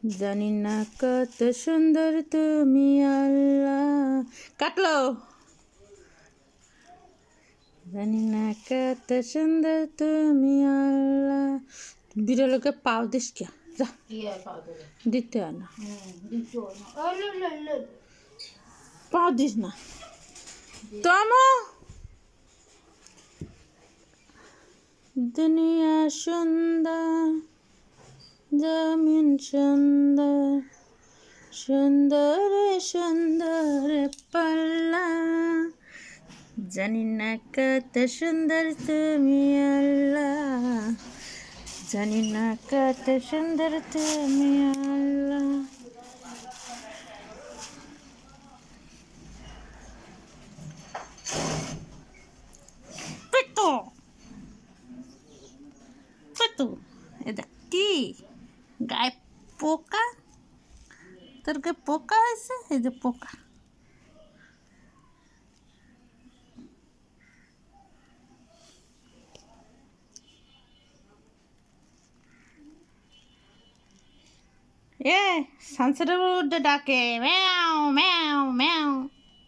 জানি না কত সুন্দর তুমি আল্লাহ। কাটলো। জানি না কত সুন্দর তুমি আল্লাহ। বিড়ালকে পাও দিস কে? যা দিতে হয় না, পাও দিস না তমো। দুনিয়া সুন্দর, জমিন সুন্দর, সুন্দর সুন্দর পাল্লা। জানি না কত সুন্দর তুমি আল্লাহ। জানি না কত সুন্দর তুমি আল্লাহ। পেতো পেতো, এটা কি গায়ে পোকা? তোর গায়ে পোকা হয়েছে? এই যে পোকা। এ সানসেটের মধ্যে ডাকে ম্যাও ম্যাও ম্যাও।